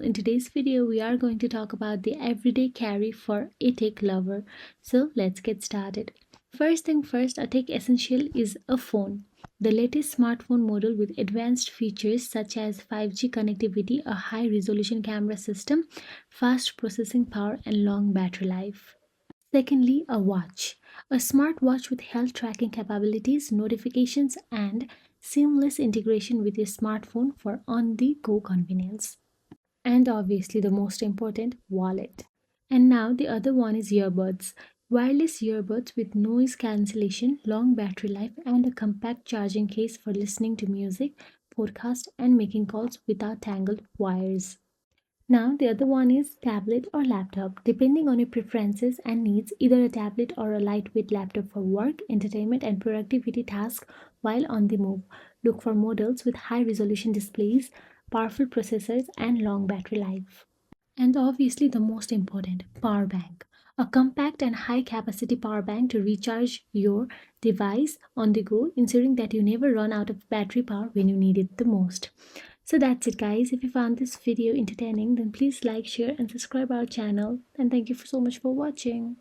In today's video, we are going to talk about the everyday carry for a tech lover. So let's get started. First thing first, a tech essential is a phone. The latest smartphone model with advanced features such as 5G connectivity, a high resolution camera system, fast processing power, and long battery life. Secondly, a watch. A smartwatch with health tracking capabilities, notifications, and seamless integration with your smartphone for on the go convenience. And obviously, the most important, wallet. And now, the other one is earbuds. Wireless earbuds with noise cancellation, long battery life, and a compact charging case for listening to music, podcast, and making calls without tangled wires. Now, the other one is tablet or laptop. Depending on your preferences and needs, either a tablet or a lightweight laptop for work, entertainment, and productivity tasks while on the move. Look for models with high resolution displays, powerful processors, and long battery life. And obviously, the most important, power bank. A compact and high capacity power bank to recharge your device on the go, ensuring that you never run out of battery power when you need it the most. So that's it, guys. If you found this video entertaining, then please like, share, and subscribe our channel. And thank you so much for watching.